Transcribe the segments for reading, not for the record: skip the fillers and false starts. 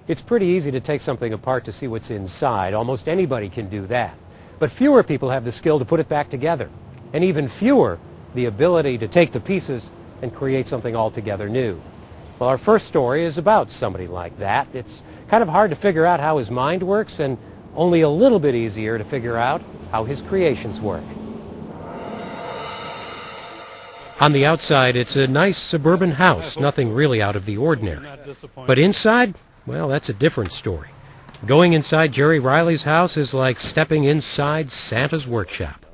It's pretty easy to take something apart to see what's inside. Almost anybody can do that. But fewer people have the skill to put it back together. And even fewer the ability to take the pieces and create something altogether new. Well, our first story is about somebody like that. It's kind of hard to figure out how his mind works, and only a little bit easier to figure out how his creations work. On the outside, it's a nice suburban house, nothing really out of the ordinary. But inside, well, that's a different story. Going inside Jerry Reilly's house is like stepping inside Santa's workshop.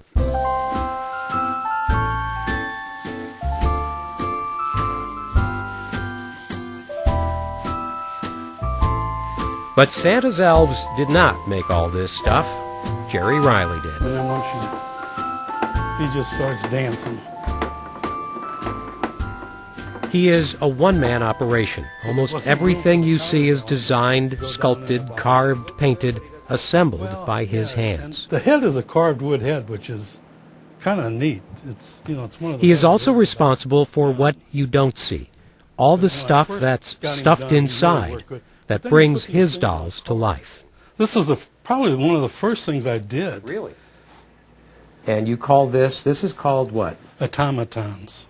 But Santa's elves did not make all this stuff. Jerry Reilly did. And then once he just starts dancing. He is a one-man operation. Almost everything you see is designed, sculpted, carved, painted, assembled by his hands. The head is a carved wood head, which is kind of neat. It's one of the. He is also responsible for what you don't see. All the stuff that's stuffed inside that brings his dolls to life. This is probably one of the first things I did. Really? And you call this is called what? Automatons.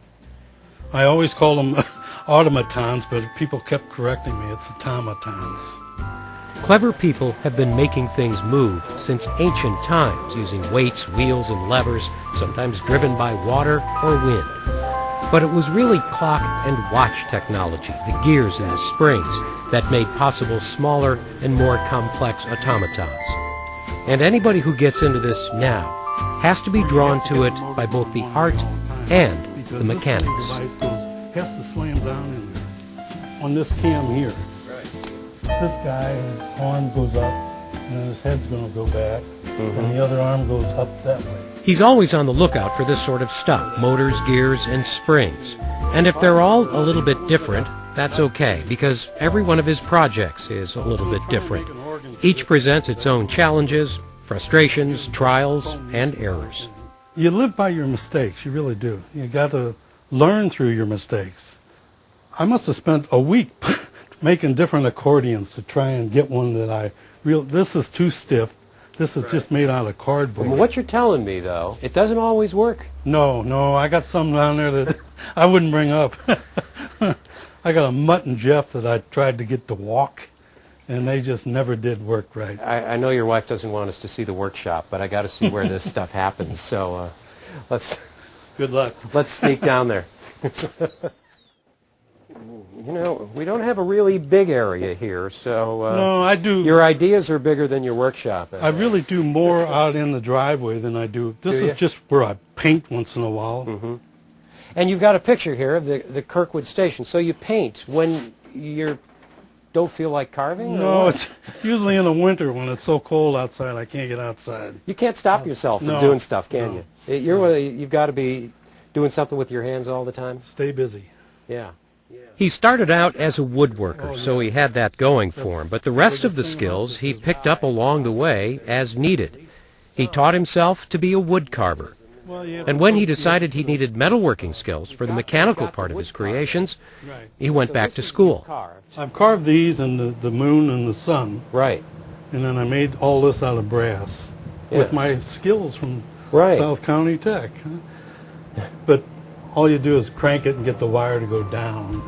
I always call them automatons, but people kept correcting me. It's automatons. Clever people have been making things move since ancient times, using weights, wheels, and levers, sometimes driven by water or wind. But it was really clock and watch technology, the gears and the springs, that made possible smaller and more complex automatons. And anybody who gets into this now has to be drawn to it by both the art and the mechanics. Has to slam down in there. On this cam here. Right. This guy, his arm goes up, and then his head's going to go back, and the other arm goes up that way. He's always on the lookout for this sort of stuff, motors, gears, and springs. And if they're all a little bit different, that's okay, because every one of his projects is a little bit different. Each presents its own challenges, frustrations, trials, and errors. You live by your mistakes, you really do. You got to learn through your mistakes. I must have spent a week making different accordions to try and get one that this is too stiff. This is just made out of cardboard. Well, what you're telling me, though, it doesn't always work. No, I got some down there that I wouldn't bring up. I got a Mutt and Jeff that I tried to get to walk, and they just never did work right. I know your wife doesn't want us to see the workshop, but I got to see where this stuff happens. So let's. Good luck. Let's sneak down there. We don't have a really big area here, so. No, I do. Your ideas are bigger than your workshop. I really do more out in the driveway than I do. This is just where I paint once in a while. Mm-hmm. And you've got a picture here of the Kirkwood station. So you paint when you don't feel like carving? No, it's usually in the winter when it's so cold outside I can't get outside. You can't stop yourself from doing stuff, can you? You've got to be doing something with your hands all the time. Stay busy. Yeah. He started out as a woodworker, so he had that going for him. But the rest of the skills he picked up along the way as needed. He taught himself to be a wood carver. And when he decided he needed metalworking skills for the mechanical part of his creations, he went back to school. I've carved these and the moon and the sun. Right. And then I made all this out of brass with my skills from South County Tech. But all you do is crank it and get the wire to go down,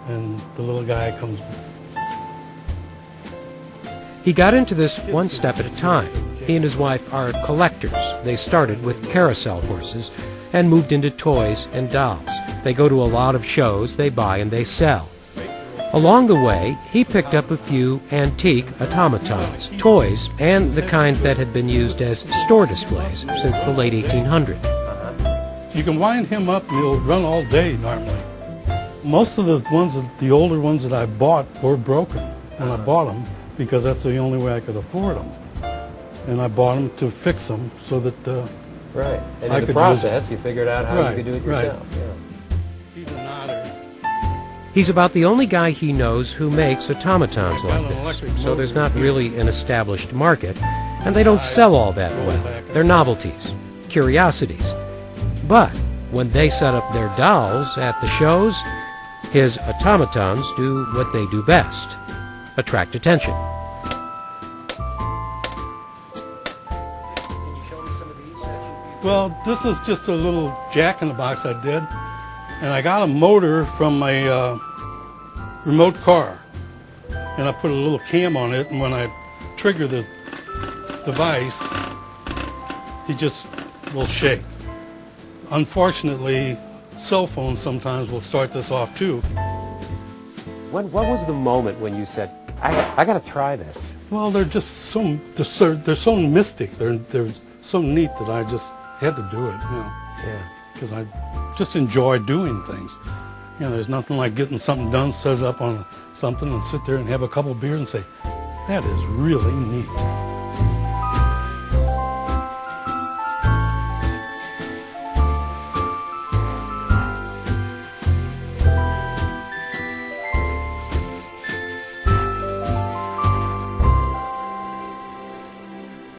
and the little guy comes. He got into this one step at a time. He and his wife are collectors. They started with carousel horses and moved into toys and dolls. They go to a lot of shows, they buy and they sell. Along the way, he picked up a few antique automatons, toys, and the kinds that had been used as store displays since the late 1800s. You can wind him up and he'll run all day normally. Most of the older ones that I bought were broken when I bought them, because that's the only way I could afford them. And I bought them to fix them so that right. And in the process, you figured out how you could do it yourself. Right. Yeah. He's a nodder. He's about the only guy he knows who makes automatons like this, so there's not really an established market, and they don't sell all that well. They're novelties, curiosities. But when they set up their dolls at the shows, his automatons do what they do best. attract attention. Well, this is just a little jack-in-the-box I did, and I got a motor from my remote car, and I put a little cam on it, and when I trigger the device, he just will shake. Unfortunately, cell phones sometimes will start this off too. What was the moment when you said, I got to try this? Well, they're just they're so mystic. They're so neat that I just had to do it, you know. Yeah. Because I just enjoy doing things. You know, there's nothing like getting something done, set it up on something, and sit there and have a couple beers and say, that is really neat.